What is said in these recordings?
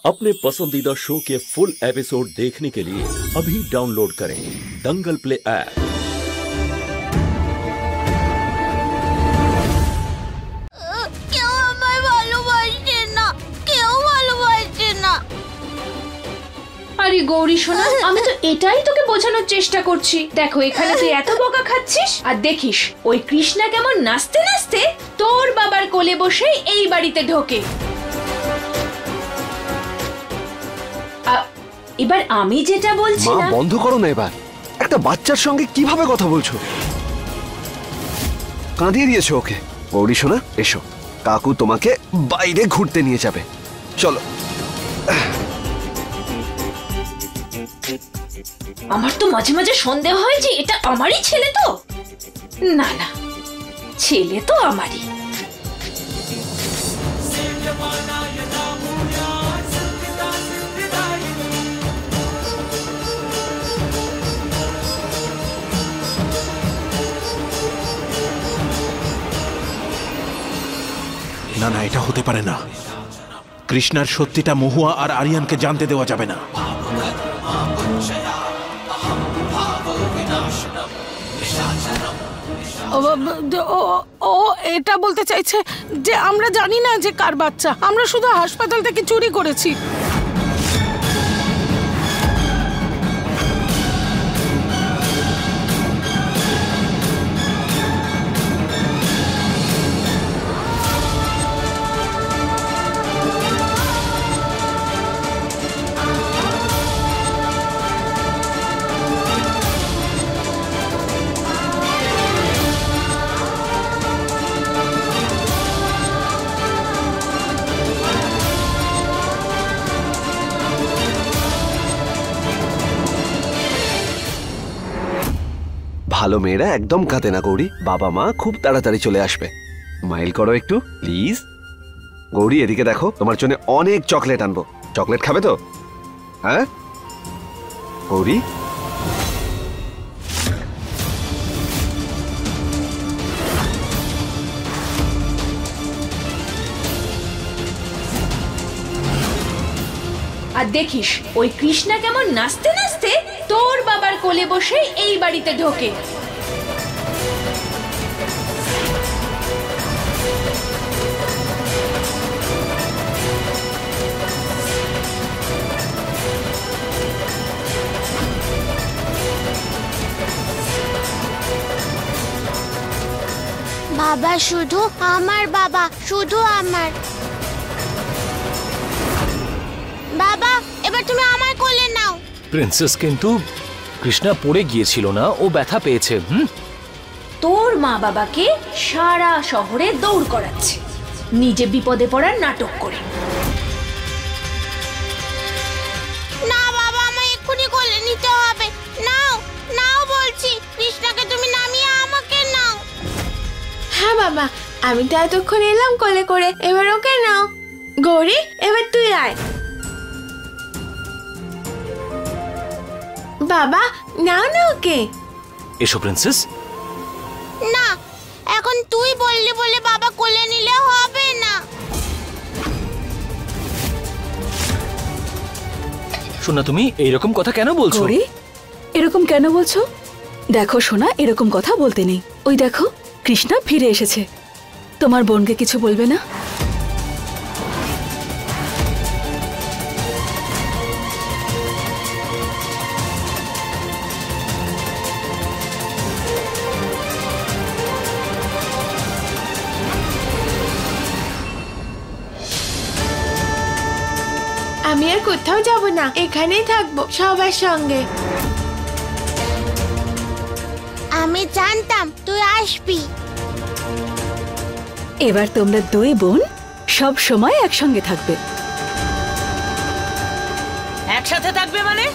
अपने पसंदीदा शो के फुल एपिसोड देखने के लिए अभी डाउनलोड करें दंगल प्ले ऐप। क्यों हमें ভালোবাসে না? কেউ ভালোবাসে না। আরে গৌরী সোনা, আমি তো এটাই তোকে বোঝানোর চেষ্টা করছি। দেখো এখানে তুই এত বকা খাচ্ছিস আর দেখিস ওই কৃষ্ণা কেমন নাচতে নাচতে তোর বাবার কোলে বসে এই বাড়িতে ঢোকে। এবার আমি যেটা বলছি না, বন্ধ করো না। এবার একটা বাচ্চার সঙ্গে কিভাবে কথা বলছো? কাঁদিয়ে দিয়েছো ওকে। গৌরী সোনা এসো, কাকু তোমাকে বাইরে ঘুরতে নিয়ে যাবে, চলো। আমার তো মাঝে মাঝে সন্দেহ হয় যে এটা আমারই ছেলে। তো না না, ছেলে তো আমারই। না না, এটা হতে পারে না। কৃষ্ণার সত্যিটা মহুয়া আর আরিয়ানকে জানতে দেওয়া যাবে না। ও এটা বলতে চাইছে যে আমরা জানি না যে কার বাচ্চা, আমরা শুধু হাসপাতাল থেকে চুরি করেছি। ভালো মেয়েরা একদম কাঁদে না গৌরী, বাবা মা খুব তাড়াতাড়ি চলে আসবে। স্মাইল করো একটু প্লিজ। গৌরী এদিকে দেখো, তোমার জন্য অনেক চকলেট আনবো। চকলেট খাবে তো? হ্যাঁ গৌরী, আর দেখিস ওই কৃষ্ণা কেমন নাচতে নাচতে তোর বাবার কোলে বসে এই বাড়িতে ঢোকে। বাবা শুধু আমার, বাবা শুধু আমার। বাবা এবার তুমি আমার কোলে নাও। প্রিন্সেস, কিন্তু কৃষ্ণা পড়ে গিয়েছিল না, ও ব্যথা পেয়েছে। তোর মা বাবাকে সারা শহরে দৌড় করাচ্ছে, নিজে বিপদে পড়ার নাটক করে। না বাবা, আমায় এক্ষুনি কোলে নিতে হবে। নাও নাও বলছি, কৃষ্ণাকে তুমি নামিয়ে আমাকে নাও। হ্যাঁ বাবা, আমি তো এতক্ষণ এলাম কোলে করে, এবার ওকে নাও। গৌরী এবার তুই আয়। বাবা নাও না ওকে। এসো প্রিন্সেস। না, এখন তুই বললি বলে বাবা কোলে নিলে হবে না। শোনা, তুমি এইরকম কথা কেন বলছো? গৌরী, এরকম কেন বলছো? দেখো সোনা, এরকম কথা বলতে নেই। ওই দেখো কৃষ্ণা ফিরে এসেছে, তোমার বোনকে কিছু বলবে না? আমি আর কোথাও যাব না, এখানেই থাকবো সবার সঙ্গে। আমি জানতাম তুই আসবি। এবার তোমরা দুই বোন সব সময় একসঙ্গে থাকবে। একসাথে থাকবে মানে?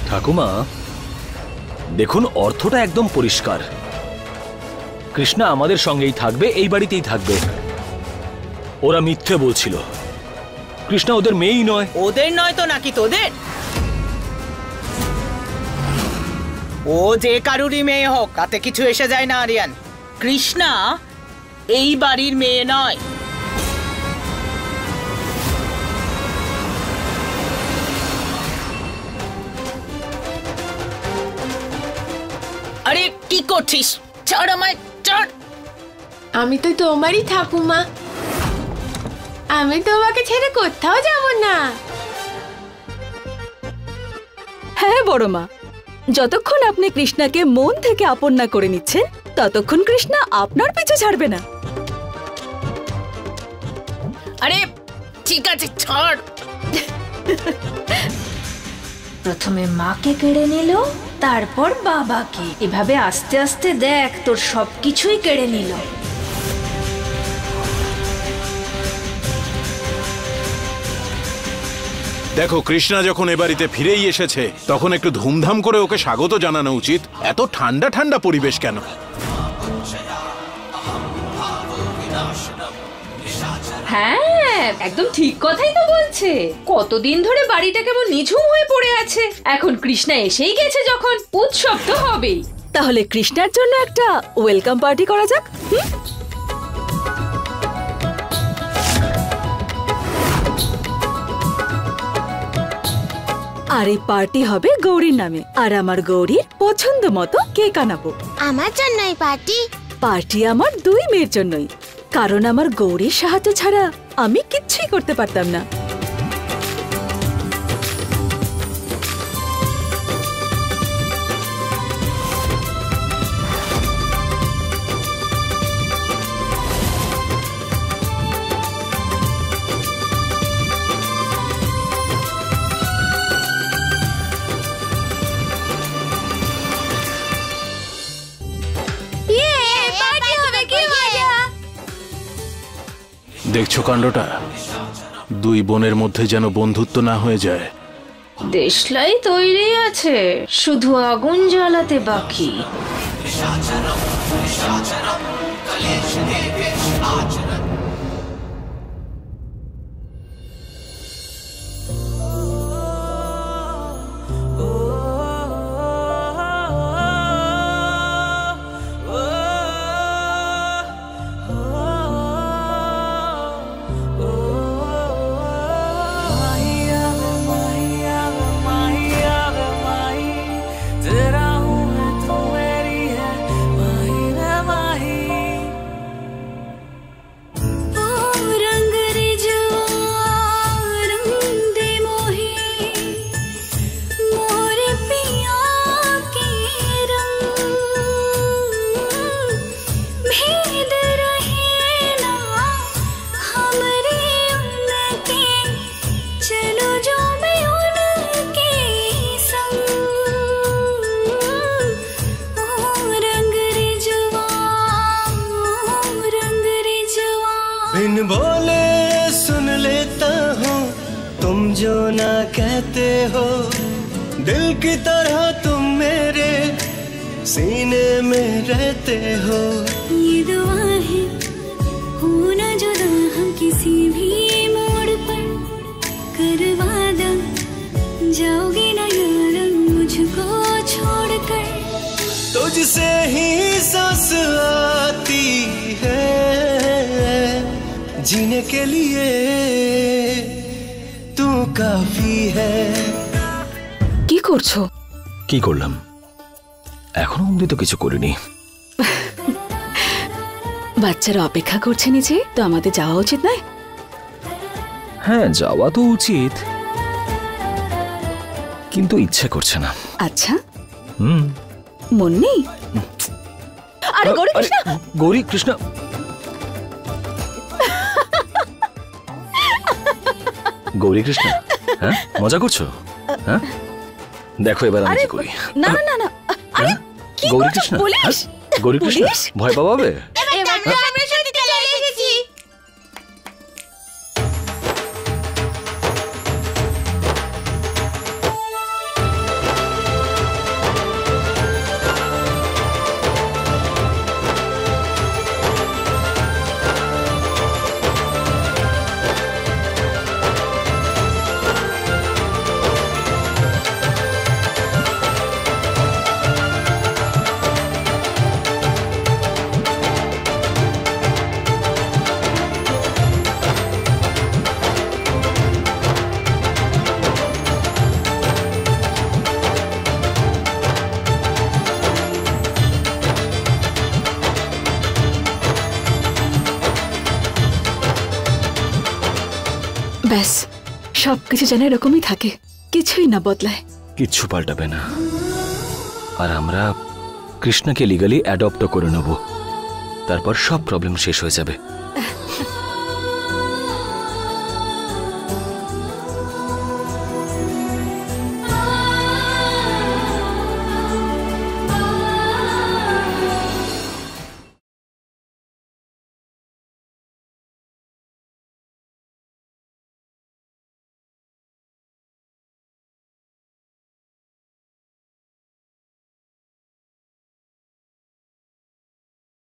ঠাকুমা দেখুন, অর্থটা একদম পরিষ্কার। কৃষ্ণা আমাদের সঙ্গেই থাকবে, এই বাড়িতেই থাকবে। ওরা মিথ্যে বলছিল। কৃষ্ণা ওদের মেয়েই নয়। ওদের নয় তো নাকি তোদের? ও যে কারুরই মেয়ে হোক তাতে কিছু এসে যায় না আরিয়ান। কৃষ্ণা এই বাড়ির মেয়ে নয়। আরে কি করছিস? ছাড় আমায়, ছাড়। আমি তো তোমারই ঠাকুমা, আমি তোমাকে ছেড়ে কোথাও যাব না। হ্যাঁ বড় মা, যতক্ষণ আপনি কৃষ্ণাকে মন থেকে আপন না করে নিচ্ছেন ততক্ষণ কৃষ্ণা আপনার পিছু ছাড়বে না। আরে ঠিক আছে, ছাড়। প্রথমে মাকে কেড়ে নিল, তারপর বাবাকে। এভাবে আস্তে আস্তে দেখ তোর সবকিছুই কেড়ে নিল। দেখো, কৃষ্ণা যখন এ বাড়িতে ফিরেই এসেছে তখন একটু ধুমধাম করে ওকে স্বাগত জানানো উচিত। এত ঠান্ডা ঠান্ডা পরিবেশ কেন? হ্যাঁ, একদম ঠিক কথাই তো বলছে। কতদিন ধরে বাড়িটা কেমন নিঝুম হয়ে পড়ে আছে, এখন কৃষ্ণা এসেই গেছে যখন, উৎসব তো হবেই। তাহলে কৃষ্ণার জন্য একটা ওয়েলকাম পার্টি করা যাক। আর এই পার্টি হবে গৌরীর নামে, আর আমার গৌরীর পছন্দ মতো কেক আনাবো। আমার জন্যই পার্টি? পার্টি আমার দুই মেয়ের জন্যই, কারণ আমার গৌরীর সাহায্য ছাড়া আমি কিচ্ছুই করতে পারতাম না। দেখছো কাণ্ডটা? দুই বোনের মধ্যে যেন বন্ধুত্ব না হয়ে যায়। দেশলাই তৈরি আছে, শুধু আগুন জ্বালাতে বাকি। बिन बोले सुन लेता हूँ तुम जो ना कहते हो, दिल की तरह तुम मेरे सीने में रहते हो। ये दुआ है हो ना जुदा हम किसी भी मोड़ पर, कर वादा जाओगे ना यार मुझको छोड़कर। तुझसे ही सांस आती है जीने के लिए, तू काफी है। কি করছো? কি করলাম? এখনো অবধি তো কিছু করিনি। বাচ্চারা অপেক্ষা করছে নিচে, তো আমাদের যাওয়া উচিত নয়? হ্যাঁ, যাওয়া তো উচিত, কিন্তু ইচ্ছে করছে না। আচ্ছা, হুম, মন নেই? আরে গৌরী কৃষ্ণ, গৌরী কৃষ্ণ, গৌরী কৃষ্ণ, হ্যাঁ মজা করছো? হ্যাঁ দেখো এবার আমি কি করি। না না না, আরে কি গৌরী করছো? কৃষ্ণ, পুলিশ! গৌরী কৃষ্ণ, ভয় পাবে? এবার তো আমরা সত্যি চলে এসেছি। ব্যাস সবকিছু যেন এরকমই থাকে, কিছুই না বদলায়। কিচ্ছু পাল্টাবে না। আর আমরা কৃষ্ণকে লিগালি অ্যাডপ্ট করে নেব, তারপর সব প্রবলেম শেষ হয়ে যাবে।